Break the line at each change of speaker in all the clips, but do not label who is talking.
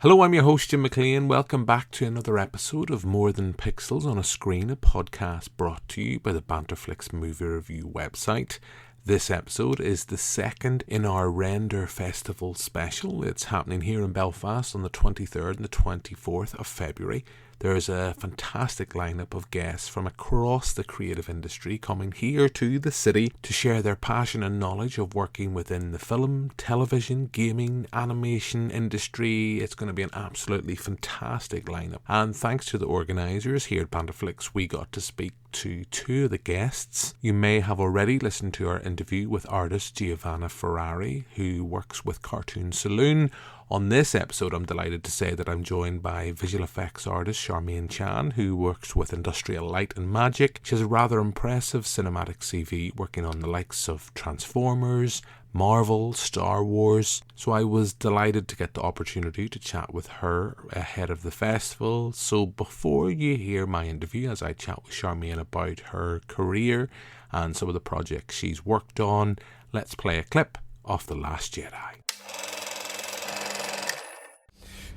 Hello, I'm your host, Jim McLean. Welcome back to another episode of More Than Pixels on a Screen, a podcast brought to you by the Banterflix movie review website. This episode is the second in our RENDR Festival special. It's happening here in Belfast on the 23rd and the 24th of February. There's a fantastic lineup of guests from across the creative industry coming here to the city to share their passion and knowledge of working within the film, television, gaming, animation industry. It's going to be an absolutely fantastic lineup. And thanks to the organisers here at Banterflix, we got to speak to two of the guests. You may have already listened to our interview with artist Giovanna Ferrari, who works with Cartoon Saloon. On this episode, I'm delighted to say that I'm joined by visual effects artist Charmaine Chan, who works with Industrial Light and Magic. She has a rather impressive cinematic CV, working on the likes of Transformers, Marvel, Star Wars. So I was delighted to get the opportunity to chat with her ahead of the festival. So before you hear my interview, as I chat with Charmaine about her career and some of the projects she's worked on, let's play a clip of The Last Jedi.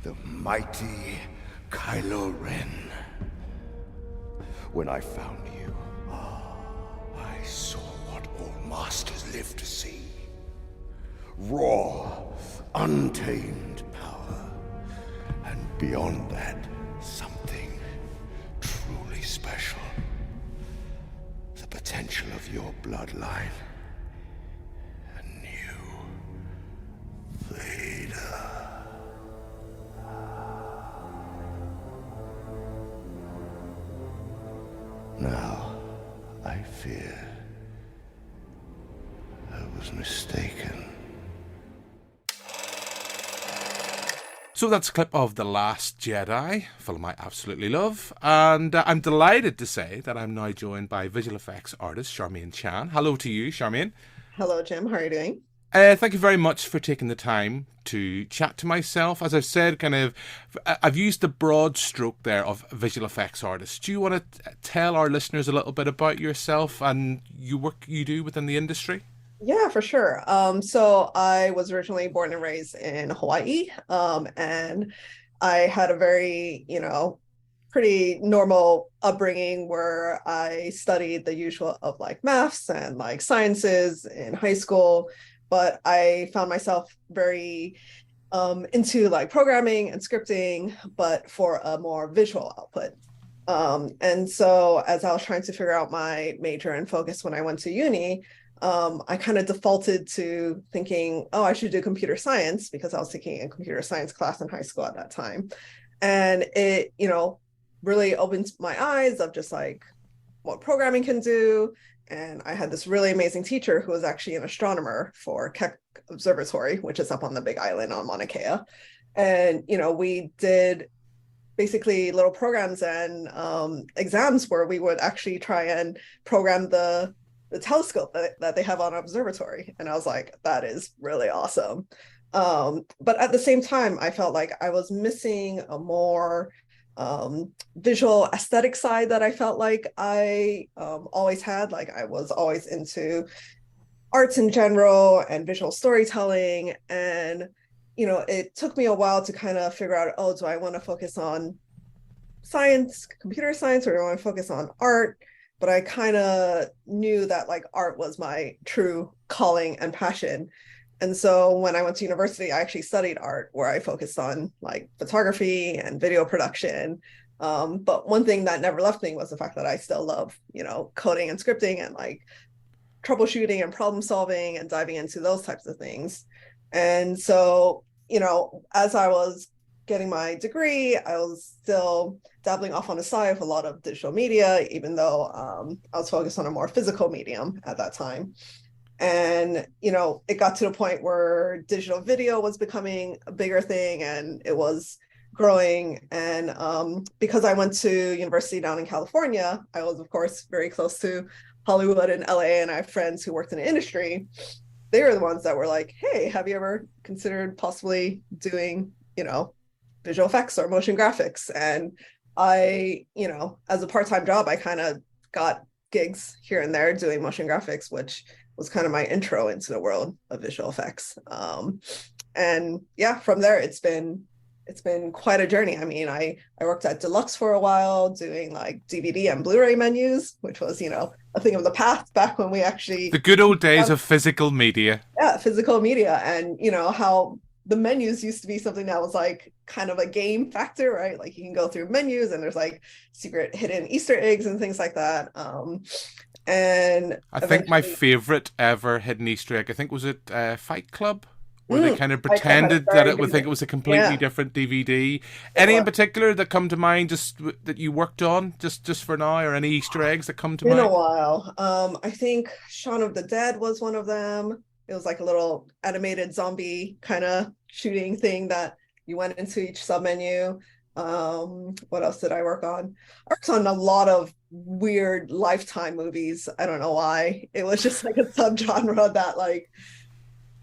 The mighty Kylo Ren. When I found you, I saw what all masters live to see. Raw, untamed power. And beyond that, something truly special. The potential of your bloodline. A new Vader. Now, I fear I was mistaken.
So that's a clip of The Last Jedi, a film I absolutely love, and I'm delighted to say that I'm now joined by visual effects artist Charmaine Chan. Hello to you, Charmaine.
Hello, Jim. How are you doing?
Thank you very much for taking the time to chat to myself. As I've said, I've used the broad stroke there of visual effects artist. Do you want to tell our listeners a little bit about yourself and your work you do within the industry?
Yeah, for sure. So I was originally born and raised in Hawaii, and I had a very, pretty normal upbringing where I studied the usual of like maths and like sciences in high school. But I found myself very into like programming and scripting, but for a more visual output. And so as I was trying to figure out my major and focus when I went to uni, I kind of defaulted to thinking, oh, I should do computer science because I was taking a computer science class in high school at that time. And it, really opened my eyes of just like what programming can do. And I had this really amazing teacher who was actually an astronomer for Keck Observatory, which is up on the Big Island on Mauna Kea. And, we did basically little programs and exams where we would actually try and program the telescope that they have on observatory. And I was like, that is really awesome. But at the same time, I felt like I was missing a more visual aesthetic side that I felt like I always had. Like I was always into arts in general and visual storytelling. And, it took me a while to kind of figure out, oh, do I want to focus on science, computer science, or do I want to focus on art? But I kind of knew that like art was my true calling and passion. And so when I went to university, I actually studied art where I focused on like photography and video production. But one thing that never left me was the fact that I still love, coding and scripting and like troubleshooting and problem solving and diving into those types of things. And so, as I was getting my degree, I was still dabbling off on the side with a lot of digital media, even though I was focused on a more physical medium at that time. And, it got to the point where digital video was becoming a bigger thing and it was growing. And because I went to university down in California, I was, of course, very close to Hollywood and LA, and I have friends who worked in the industry. They were the ones that were like, hey, have you ever considered possibly doing, visual effects or motion graphics? And I, as a part-time job, I kind of got gigs here and there doing motion graphics, which was kind of my intro into the world of visual effects. And yeah, from there, it's been it's been quite a journey. I mean, I worked at Deluxe for a while doing like DVD and Blu-ray menus, which was, a thing of the past back when we actually
The good old days of physical media.
yeah, physical media. And how the menus used to be something that was like kind of a game factor, right? Like you can go through menus and there's like secret hidden Easter eggs and things like that. And
I think my favorite ever hidden Easter egg, I think, was it Fight Club, where they kind of pretended that it would think it was a completely different DVD. Any in particular that come to mind, just that you worked on, just for now, or any Easter eggs that come to mind?
In a while. I think Shaun of the Dead was one of them. It was like a little animated zombie kind of shooting thing that you went into each submenu. What else did I work on? I worked on a lot of weird Lifetime movies. I don't know why. It was just like a subgenre that like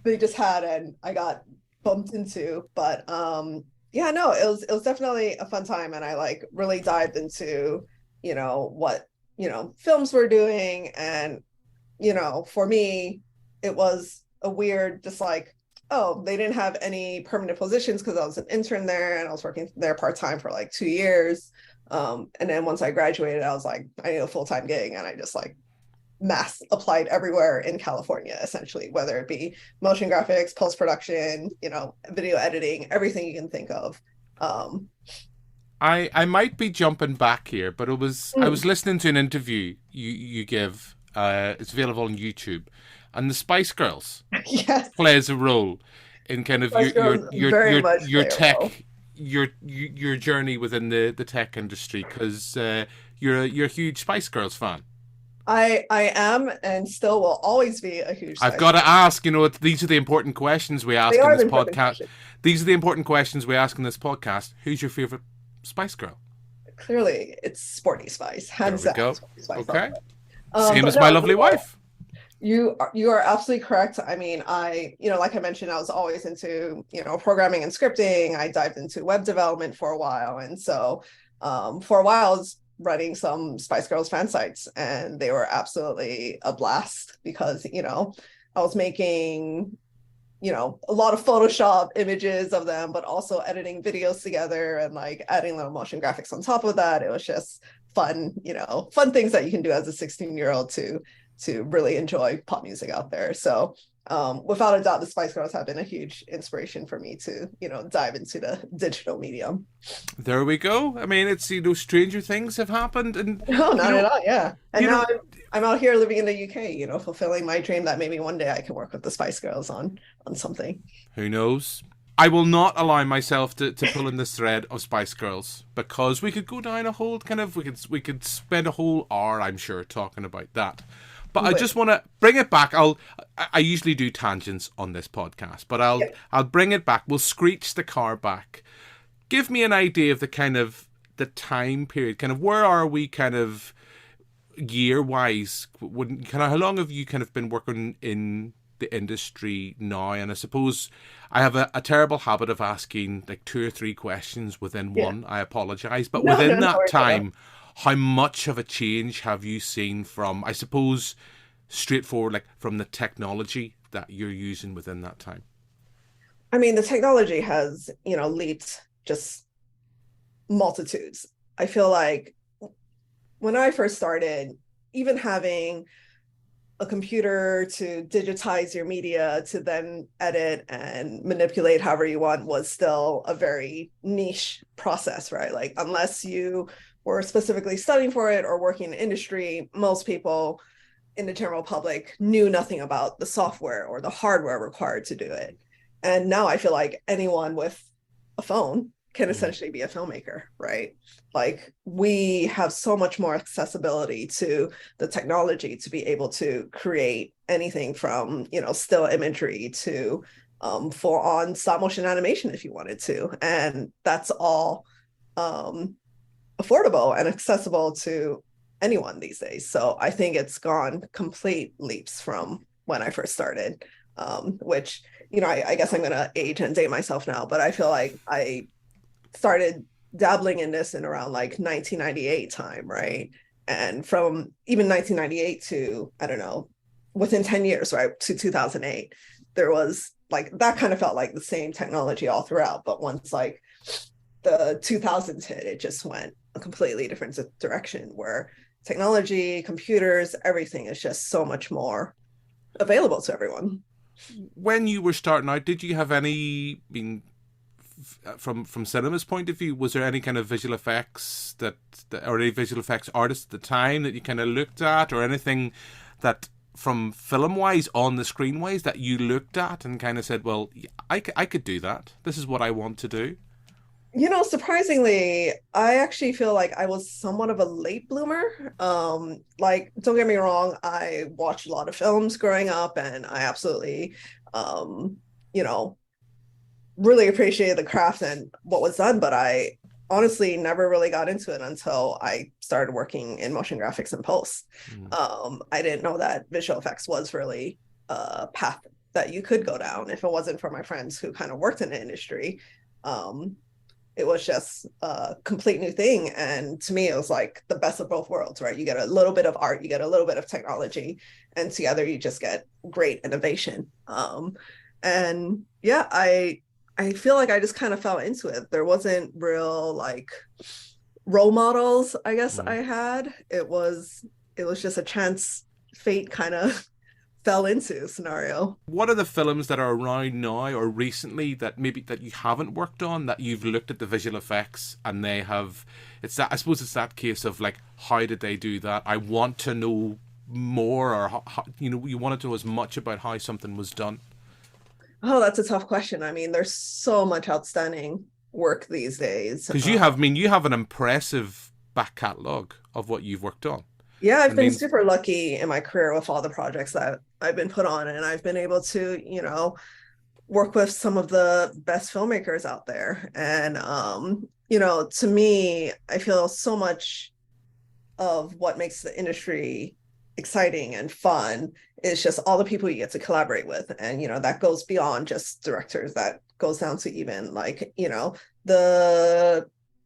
they just had and I got bumped into. But yeah, no, it was definitely a fun time, and I like really dived into, what, films were doing. And, for me, it was a weird, just like, oh, they didn't have any permanent positions because I was an intern there and I was working there part-time for like 2 years. And then once I graduated, I was like, I need a full-time gig, and I just like mass applied everywhere in California, essentially, whether it be motion graphics, post-production, video editing, everything you can think of.
I might be jumping back here, but I was listening to an interview you give. It's available on YouTube, and the Spice Girls
yes.
plays a role in kind of your tech, your journey within the tech industry, because you're a huge Spice Girls fan.
I am, and still will always be a huge.
I've got to ask, these are the important questions we ask in this podcast. These are the important questions we ask in this podcast. Who's your favorite Spice Girl?
Clearly, it's Sporty Spice. Hands down.
There we go. Okay. Same as my lovely wife.
You are absolutely correct. I mean, like I mentioned, I was always into, programming and scripting. I dived into web development for a while. And so for a while, I was running some Spice Girls fan sites, and they were absolutely a blast because, I was making, a lot of Photoshop images of them, but also editing videos together and like adding little motion graphics on top of that. It was just fun, fun things that you can do as a 16-year-old to really enjoy pop music out there. So without a doubt, the Spice Girls have been a huge inspiration for me to, dive into the digital medium.
There we go. I mean, it's, stranger things have happened. And
no, not at all. Yeah. And now I'm out here living in the UK, fulfilling my dream that maybe one day I can work with the Spice Girls on something.
Who knows? I will not allow myself to pull in this thread of Spice Girls, because we could go down a whole we could spend a whole hour, I'm sure, talking about that. But I just want to bring it back. I usually do tangents on this podcast, but I'll bring it back. We'll screech the car back. Give me an idea of the kind of the time period. Kind of where are we kind of year-wise? How long have you kind of been working in the industry now? And I suppose I have a terrible habit of asking like 2 or 3 questions within one. I apologize. But within that time, how much of a change have you seen from, I suppose, straightforward, like from the technology that you're using within that time?
I mean, the technology has, leaped just multitudes. I feel like when I first started, even having a computer to digitize your media to then edit and manipulate however you want was still a very niche process, right? Like, unless you were specifically studying for it or working in the industry, most people in the general public knew nothing about the software or the hardware required to do it. And now I feel like anyone with a phone can essentially be a filmmaker, right? Like, we have so much more accessibility to the technology to be able to create anything from, still imagery to full on stop motion animation if you wanted to. And that's all affordable and accessible to anyone these days. So I think it's gone complete leaps from when I first started, which, I guess I'm going to age and date myself now, but I feel like I started dabbling in this in around like 1998 time, right? And from even 1998 to, I don't know, within 10 years, right, to 2008, there was like, that kind of felt like the same technology all throughout. But once like the 2000s hit, it just went a completely different direction where technology, computers, everything is just so much more available to everyone.
When you were starting out, did you have any, from cinema's point of view, was there any kind of visual effects or any visual effects artists at the time that you kind of looked at, or anything that from film wise, on the screen wise, that you looked at and kind of said, well, I could do that, this is what I want to do?
Surprisingly, I actually feel like I was somewhat of a late bloomer. Like, don't get me wrong, I watched a lot of films growing up, and I absolutely, you know, really appreciated the craft and what was done, but I honestly never really got into it until I started working in motion graphics and post. I didn't know that visual effects was really a path that you could go down if it wasn't for my friends who kind of worked in the industry. It was just a complete new thing. And to me, it was like the best of both worlds, right? You get a little bit of art, you get a little bit of technology, and together you just get great innovation. And yeah, I feel like I just kind of fell into it. There wasn't real like role models, I guess I had. It was just a chance fate kind of fell into scenario.
What are the films that are around now or recently that maybe that you haven't worked on, that you've looked at the visual effects and they have, it's that, I suppose it's that case of like, how did they do that? I want to know more, or how, you want to know as much about how something was done.
Oh, that's a tough question. I mean, there's so much outstanding work these days.
Because you have an impressive back catalogue of what you've worked on.
Yeah, I've been super lucky in my career with all the projects that I've been put on, and I've been able to, work with some of the best filmmakers out there. And, to me, I feel so much of what makes the industry exciting and fun is just all the people you get to collaborate with. And, that goes beyond just directors, that goes down to even like, the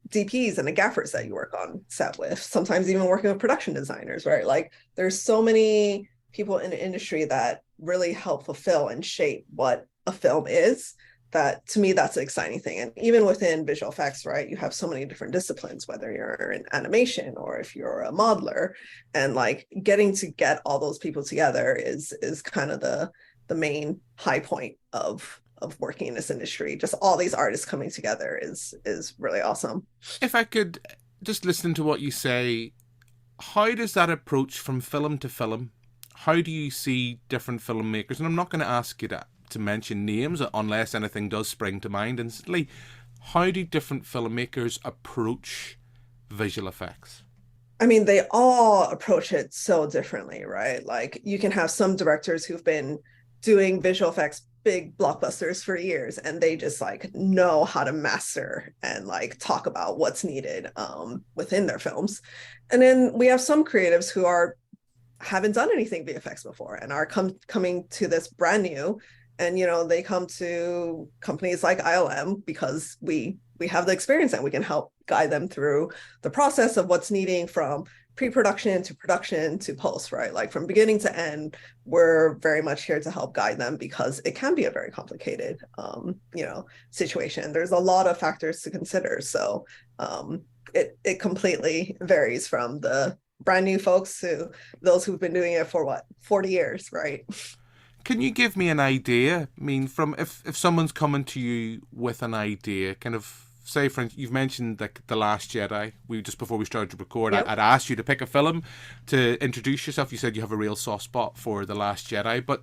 DPs and the gaffers that you work on set with, sometimes even working with production designers, right? Like there's so many people in the industry that really help fulfill and shape what a film is, that to me, that's an exciting thing. And even within visual effects, right, you have so many different disciplines, whether you're in animation or if you're a modeler, and like getting to get all those people together is kind of the main high point of working in this industry. Just all these artists coming together is really awesome.
If I could just listen to what you say, how does that approach from film to film? How do you see different filmmakers? And I'm not going to ask you to mention names unless anything does spring to mind instantly. How do different filmmakers approach visual effects?
I mean, they all approach it so differently, right? Like you can have some directors who've been doing visual effects big blockbusters for years, and they just like know how to master and like talk about what's needed within their films. And then we have some creatives who haven't done anything VFX before and are coming to this brand new, and they come to companies like ILM because we have the experience and we can help guide them through the process of what's needing from pre-production to production to post, right? Like from beginning to end, we're very much here to help guide them because it can be a very complicated, situation. There's a lot of factors to consider. So it completely varies from the brand new folks to those who've been doing it for 40 years, right?
Can you give me an idea? I mean, from if someone's coming to you with an idea, kind of, say, for instance, you've mentioned the Last Jedi. Just before we started to record, yep. I'd asked you to pick a film to introduce yourself. You said you have a real soft spot for The Last Jedi. But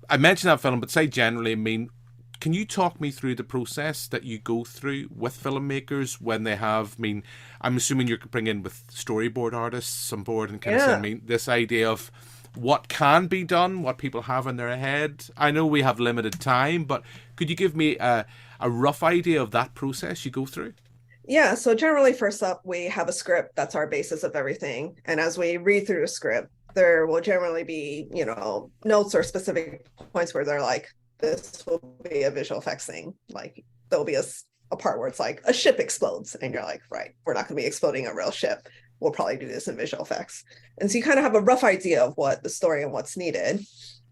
I mentioned that film, but say generally, I mean, can you talk me through the process that you go through with filmmakers when they have, I mean, I'm assuming you're bringing with storyboard artists on board and kind of saying, this idea of what can be done, what people have in their head. I know we have limited time, but could you give me a rough idea of that process you go through?
Yeah, so generally, first up, we have a script that's our basis of everything. And as we read through the script, there will generally be, notes or specific points where they're like, this will be a visual effects thing. Like there'll be a part where it's like a ship explodes and you're like, right, we're not going to be exploding a real ship. We'll probably do this in visual effects. And so you kind of have a rough idea of what the story and what's needed.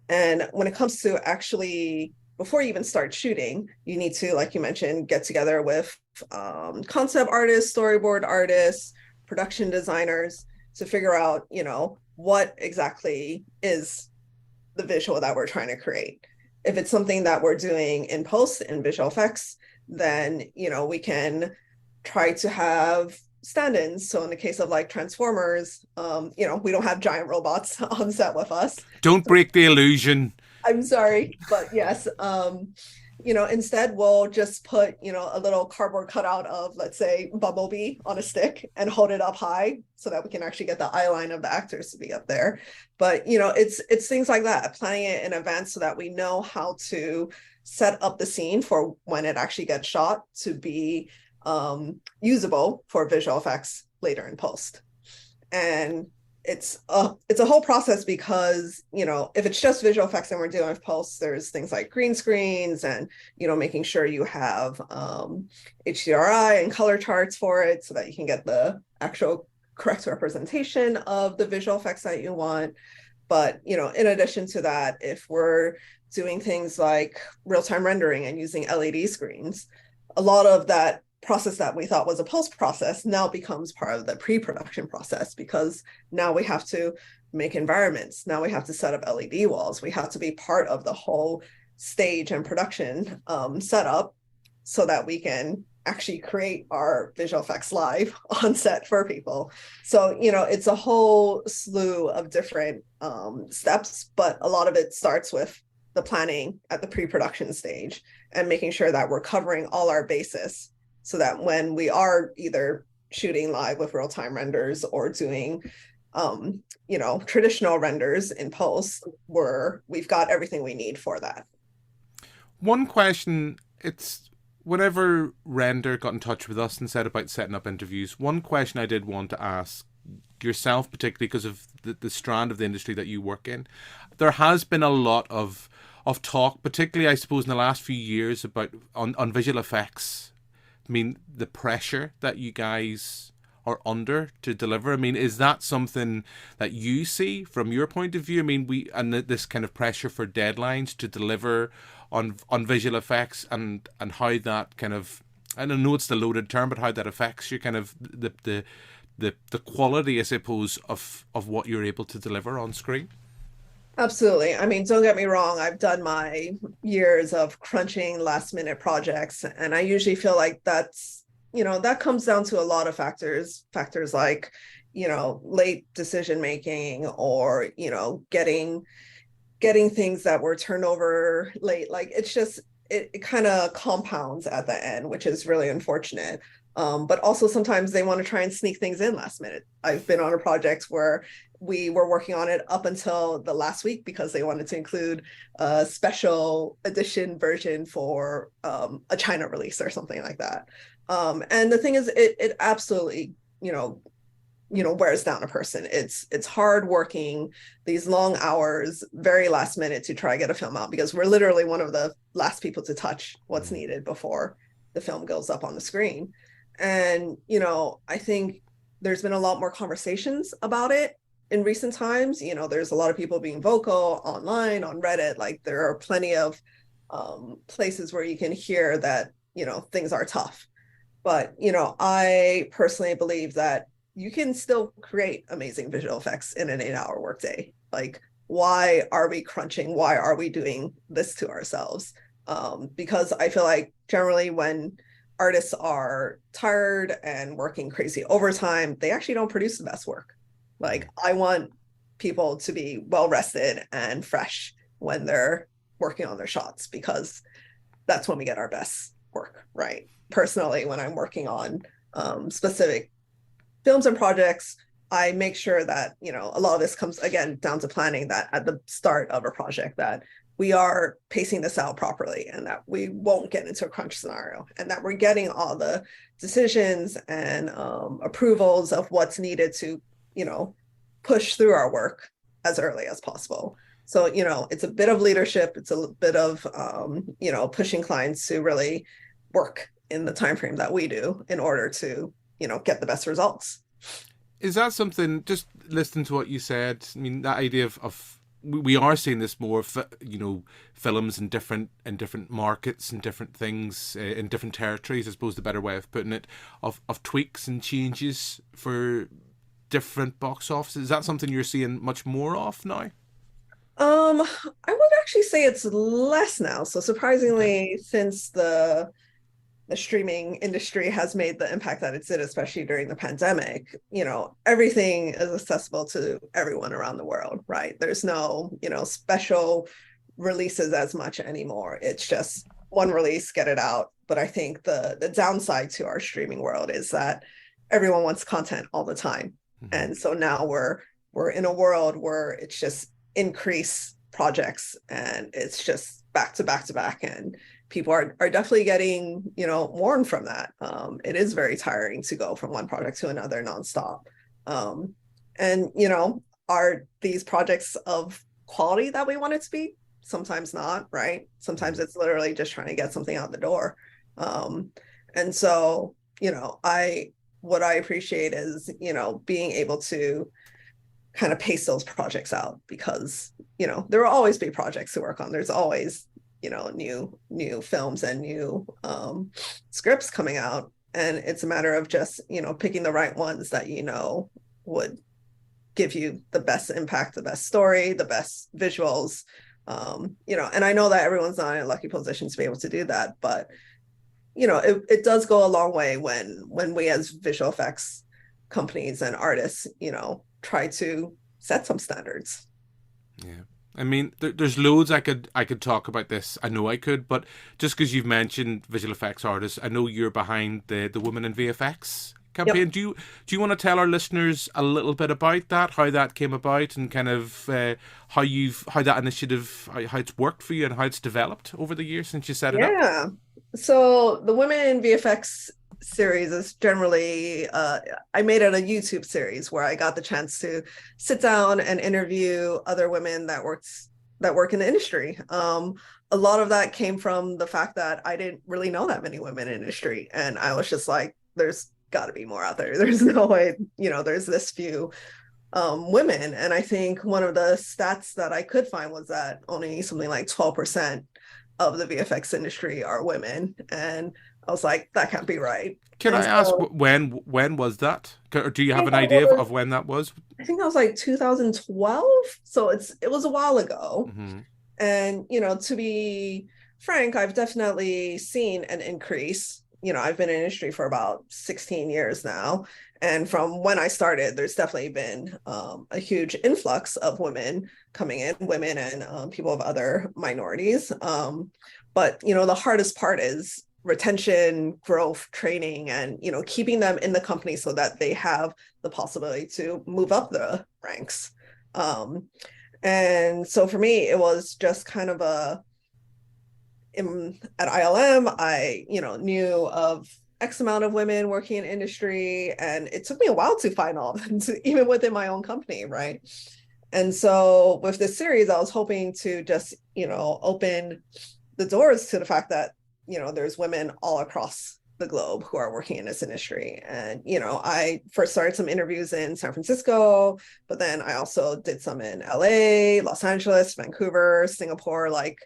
And when it comes to actually before you even start shooting, you need to, like you mentioned, get together with concept artists, storyboard artists, production designers to figure out, what exactly is the visual that we're trying to create. If it's something that we're doing in post in visual effects, then, we can try to have stand-ins. So in the case of like Transformers, we don't have giant robots on set with us.
Don't break the illusion.
I'm sorry, but yes, instead we'll just put, a little cardboard cutout of, let's say, Bumblebee on a stick and hold it up high so that we can actually get the eye line of the actors to be up there. But, it's things like that, planning it in advance so that we know how to set up the scene for when it actually gets shot to be usable for visual effects later in post. And it's a whole process because, if it's just visual effects and we're dealing with post, there's things like green screens and, making sure you have HDRI and color charts for it so that you can get the actual correct representation of the visual effects that you want. But, in addition to that, if we're doing things like real-time rendering and using LED screens, a lot of that process that we thought was a post process now becomes part of the pre-production process, because now we have to make environments. Now we have to set up LED walls. We have to be part of the whole stage and production setup so that we can actually create our visual effects live on set for people. So, it's a whole slew of different steps, but a lot of it starts with the planning at the pre-production stage and making sure that we're covering all our bases, so that when we are either shooting live with real-time renders or doing, traditional renders in post, we've got everything we need for that.
One question, it's whenever Render got in touch with us and said about setting up interviews, one question I did want to ask yourself, particularly because of the strand of the industry that you work in, there has been a lot of talk, particularly I suppose in the last few years, about on visual effects. I mean, the pressure that you guys are under to deliver. I mean, is that something that you see from your point of view? I mean, this kind of pressure for deadlines to deliver on visual effects and how that kind of, I don't know it's the loaded term, but how that affects your kind of the quality, I suppose, of what you're able to deliver on screen.
Absolutely. I mean, don't get me wrong. I've done my years of crunching last minute projects, and I usually feel like that's, that comes down to a lot of factors like, late decision making or, getting things that were turned over late. Like it's just, it kind of compounds at the end, which is really unfortunate. But also sometimes they want to try and sneak things in last minute. I've been on a project where we were working on it up until the last week because they wanted to include a special edition version for a China release or something like that. And the thing is, it absolutely, wears down a person. It's hard working these long hours, very last minute to try to get a film out, because we're literally one of the last people to touch what's needed before the film goes up on the screen. And, I think there's been a lot more conversations about it in recent times. There's a lot of people being vocal online, on Reddit. Like there are plenty of places where you can hear that, things are tough. But, I personally believe that you can still create amazing visual effects in an 8-hour workday. Like, why are we crunching? Why are we doing this to ourselves? Because I feel like generally when artists are tired and working crazy overtime, they actually don't produce the best work. Like, I want people to be well rested and fresh when they're working on their shots, because that's when we get our best work, right? Personally, when I'm working on specific films and projects, I make sure that, a lot of this comes, again, down to planning, that at the start of a project that we are pacing this out properly and that we won't get into a crunch scenario, and that we're getting all the decisions and approvals of what's needed to, push through our work as early as possible. So, it's a bit of leadership. It's a bit of, pushing clients to really work in the time frame that we do in order to, get the best results.
Is that something, just listening to what you said, I mean, that idea of we are seeing this more, films in different markets and different things in different territories, I suppose the better way of putting it, of tweaks and changes for different box offices. Is that something you're seeing much more of now?
I would actually say it's less now. So surprisingly, since the streaming industry has made the impact that it's did, especially during the pandemic, everything is accessible to everyone around the world, right? There's no, special releases as much anymore. It's just one release, get it out. But I think the downside to our streaming world is that everyone wants content all the time. Mm-hmm. And so now we're in a world where it's just increase projects and it's just back to back to back, and people are definitely getting worn from that. It is very tiring to go from one project to another nonstop. And are these projects of quality that we want it to be? Sometimes not, right? Sometimes it's literally just trying to get something out the door. And so what I appreciate is being able to kind of pace those projects out, because there will always be projects to work on. There's always new films and new scripts coming out, and it's a matter of just picking the right ones that would give you the best impact, the best story, the best visuals, and I know that everyone's not in a lucky position to be able to do that, but it does go a long way when we as visual effects companies and artists try to set some standards.
Yeah. I mean, there's loads I could talk about this. I know I could, but just because you've mentioned visual effects artists, I know you're behind the Women in VFX campaign. Yep. Do you want to tell our listeners a little bit about that, how that came about, and kind of how that initiative, how it's worked for you and how it's developed over the years since you set it up?
Yeah. So the Women in VFX series is generally I made it a YouTube series where I got the chance to sit down and interview other women that work in the industry. A lot of that came from the fact that I didn't really know that many women in the industry, and I was just like, there's got to be more out there. There's no way there's this few women. And I think one of the stats that I could find was that only something like 12% of the VFX industry are women, and I was like, that can't be right.
Can I ask when was that? Or do you have an idea of when that was?
I think that was like 2012. So it was a while ago. Mm-hmm. And to be frank, I've definitely seen an increase. I've been in the industry for about 16 years now. And from when I started, there's definitely been a huge influx of women coming in, women and people of other minorities. But the hardest part is retention, growth, training, and keeping them in the company so that they have the possibility to move up the ranks. And so for me, it was just kind of at ILM, I knew of X amount of women working in industry, and it took me a while to find all of them, even within my own company, right? And so with this series, I was hoping to just open the doors to the fact that there's women all across the globe who are working in this industry. And I first started some interviews in San Francisco, but then I also did some in LA, Los Angeles, Vancouver, Singapore. Like,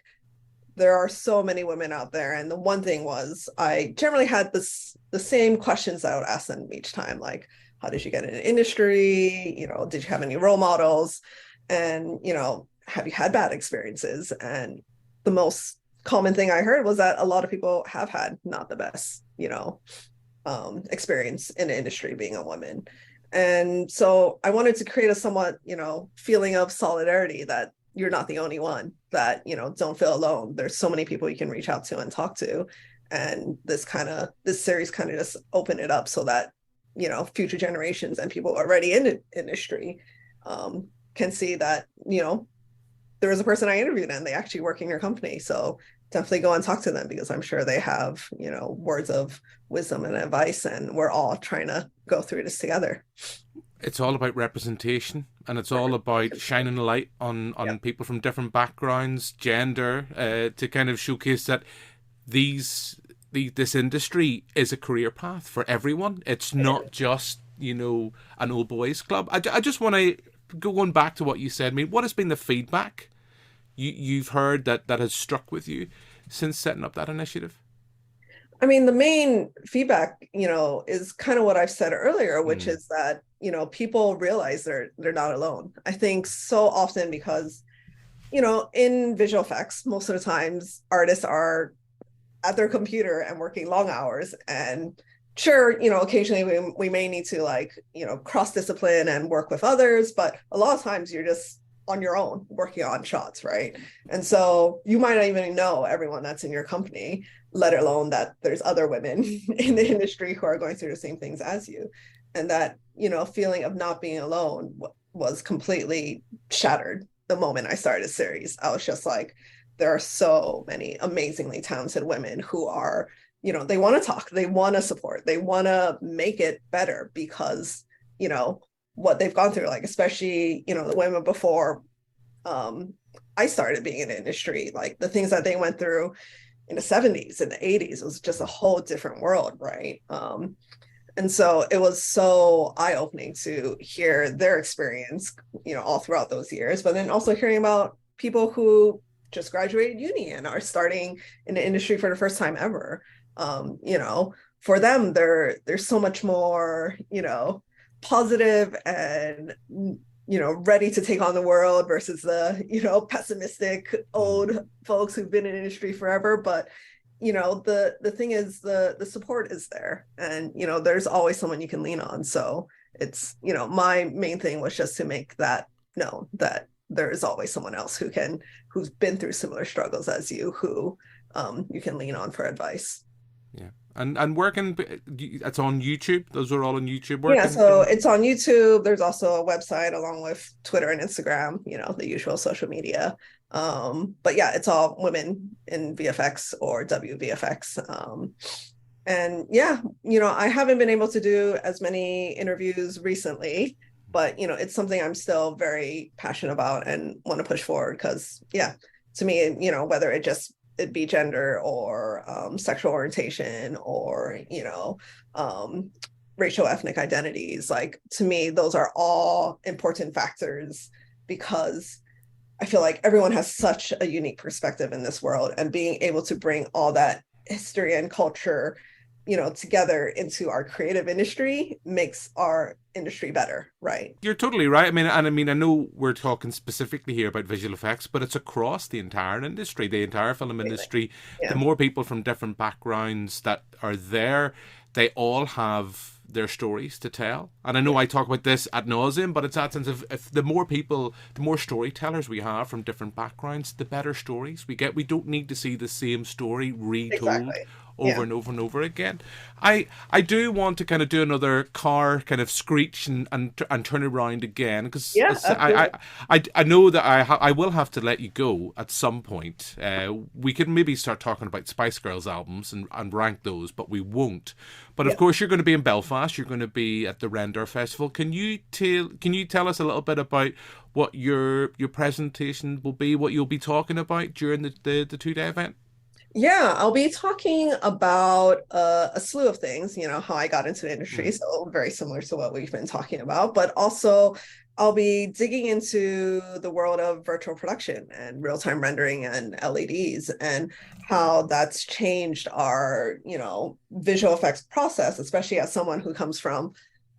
there are so many women out there. And the one thing was, I generally had the same questions that I would ask them each time, like, how did you get in the industry? Did you have any role models? And have you had bad experiences? And the most common thing I heard was that a lot of people have had not the best experience in the industry being a woman. And so I wanted to create a somewhat feeling of solidarity, that you're not the only one, that don't feel alone. There's so many people you can reach out to and talk to. And this series kind of just opened it up so that future generations and people already in the industry can see that there was a person I interviewed and they actually work in your company. So definitely go and talk to them, because I'm sure they have, words of wisdom and advice, and we're all trying to go through this together.
It's all about representation, and it's all about shining a light on people from different backgrounds, gender, to kind of showcase that this industry is a career path for everyone. It's not just, an old boys club. I just want to going back to what you said, I mean, what has been the feedback you've heard that has struck with you since setting up that initiative?
I mean, the main feedback, is kind of what I've said earlier, which is that, people realize they're not alone. I think so often because, in visual effects, most of the times artists are at their computer and working long hours. And sure, occasionally we may need to cross-discipline and work with others, but a lot of times you're just on your own working on shots, right? And so you might not even know everyone that's in your company, let alone that there's other women in the industry who are going through the same things as you. And that, feeling of not being alone was completely shattered the moment I started a series. I was just like, there are so many amazingly talented women who are, they want to talk, they want to support, they want to make it better because, what they've gone through, like, especially, the women before I started being in the industry, like the things that they went through in the 70s and the 80s was just a whole different world, right? And so it was so eye-opening to hear their experience, all throughout those years, but then also hearing about people who just graduated uni and are starting in the industry for the first time ever. For them, there's so much more, positive and ready to take on the world versus the pessimistic old folks who've been in the industry forever. But the thing is, the support is there, and there's always someone you can lean on. So it's my main thing was just to make that known, that there is always someone else who's been through similar struggles as you, who you can lean on for advice.
Yeah. And working, it's on YouTube. Those are all on YouTube.
Yeah, so it's on YouTube. There's also a website along with Twitter and Instagram, the usual social media. But yeah, it's all women in VFX or WVFX. And yeah, I haven't been able to do as many interviews recently, but it's something I'm still very passionate about and want to push forward because, yeah, to me, whether it be gender or sexual orientation or racial ethnic identities, like, to me those are all important factors because I feel like everyone has such a unique perspective in this world, and being able to bring all that history and culture together into our creative industry makes our industry better, right?
You're totally right. I know we're talking specifically here about visual effects, but it's across the entire industry, the entire film industry. Yeah. The more people from different backgrounds that are there, they all have their stories to tell. And I know I talk about this ad nauseum, but it's that sense of, if the more people, the more storytellers we have from different backgrounds, the better stories we get. We don't need to see the same story retold over and over and over again. I do want to kind of do another car kind of screech and turn it around again, because I know that I will have to let you go at some point. We could maybe start talking about Spice Girls albums and rank those, but we won't. But of course, you're going to be in Belfast. You're going to be at the RENDR Festival. Can you tell us a little bit about what your presentation will be, what you'll be talking about during the 2-day event?
Yeah, I'll be talking about a slew of things, how I got into the industry, so very similar to what we've been talking about, but also I'll be digging into the world of virtual production and real-time rendering and LEDs and how that's changed our, visual effects process, especially as someone who comes from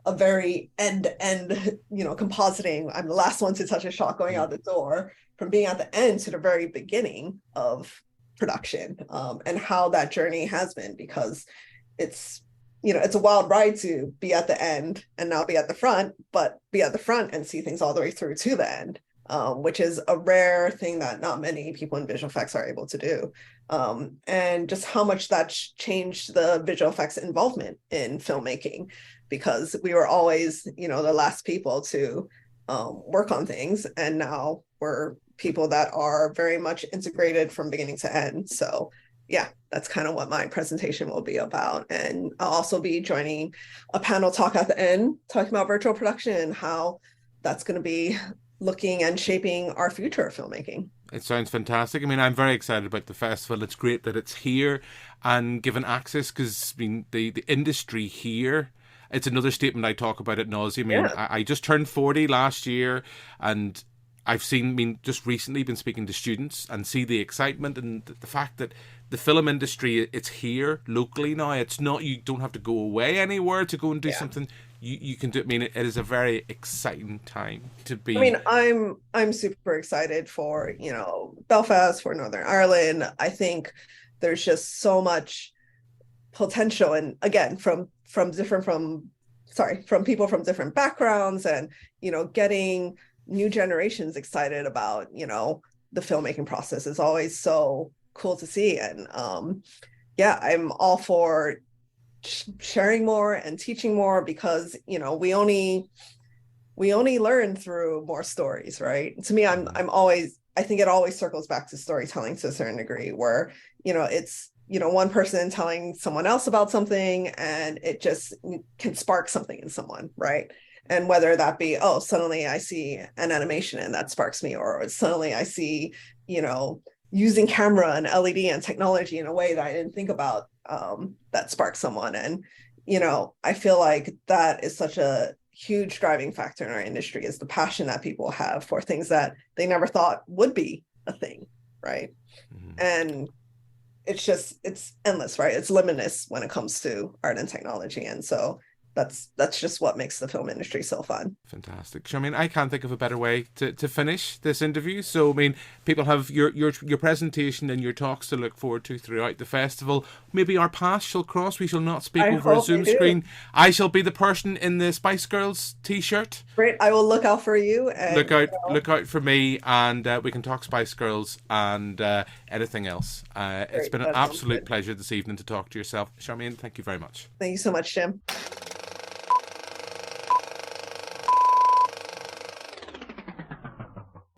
a very end-to-end, compositing. I'm the last one to touch a shot going out the door, from being at the end to the very beginning of production, and how that journey has been, because it's a wild ride to be at the end and not be at the front, but be at the front and see things all the way through to the end, which is a rare thing that not many people in visual effects are able to do. And just how much that's changed the visual effects involvement in filmmaking, because we were always, the last people to work on things, and now we're people that are very much integrated from beginning to end. So yeah, that's kind of what my presentation will be about. And I'll also be joining a panel talk at the end, talking about virtual production and how that's going to be looking and shaping our future of filmmaking.
It sounds fantastic. I'm very excited about the festival. It's great that it's here and given access, because the industry here it's another statement I talk about at nauseam. I mean,
Yeah.
I just turned 40 last year, and I've just recently been speaking to students and see the excitement and the fact that the film industry, it's here locally now. It's not, you don't have to go away anywhere to go and do something. You can do. I mean, it is a very exciting time to be.
I mean, I'm super excited for, Belfast, for Northern Ireland. I think there's just so much potential, and again, from people from different backgrounds, and getting new generations excited about the filmmaking process is always so cool to see. And I'm all for sharing more and teaching more, because we only learn through more stories, right? To me, I think it always circles back to storytelling to a certain degree, where it's one person telling someone else about something, and it just can spark something in someone, right? And whether that be, suddenly I see an animation and that sparks me, or suddenly I see using camera and LED and technology in a way that I didn't think about, that sparks someone. And I feel like that is such a huge driving factor in our industry, is the passion that people have for things that they never thought would be a thing, right? Mm-hmm. And it's endless, right? It's limitless when it comes to art and technology. And so that's just what makes the film industry so fun.
Fantastic. Charmaine, I can't think of a better way to finish this interview. So, I mean, people have your presentation and your talks to look forward to throughout the festival. Maybe our paths shall cross. We shall not speak over a Zoom screen. I shall be the person in the Spice Girls t-shirt.
Great. I will look out for you. And,
look out for me, and we can talk Spice Girls and anything else. It's been an absolute pleasure this evening to talk to yourself. Charmaine, thank you very much.
Thank you so much, Jim.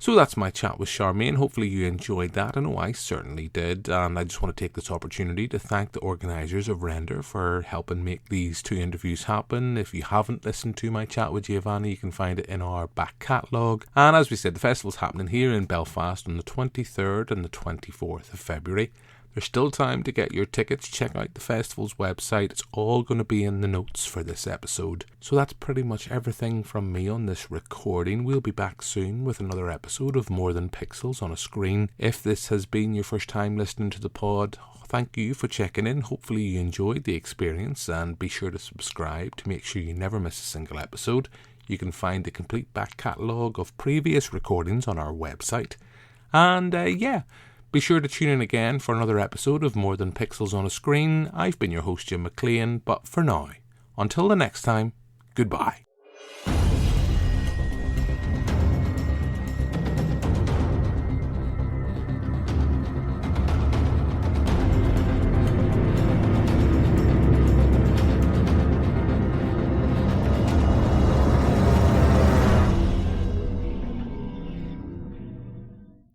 So that's my chat with Charmaine. Hopefully you enjoyed that. I know I certainly did. And I just want to take this opportunity to thank the organisers of RENDR for helping make these two interviews happen. If you haven't listened to my chat with Giovanni, you can find it in our back catalogue. And as we said, the festival's happening here in Belfast on the 23rd and the 24th of February. There's still time to get your tickets. Check out the festival's website. It's all going to be in the notes for this episode. So that's pretty much everything from me on this recording. We'll be back soon with another episode of More Than Pixels on a Screen. If this has been your first time listening to the pod, thank you for checking in. Hopefully you enjoyed the experience, and be sure to subscribe to make sure you never miss a single episode. You can find the complete back catalogue of previous recordings on our website. And be sure to tune in again for another episode of More Than Pixels on a Screen. I've been your host, Jim McLean, but for now, until the next time, goodbye.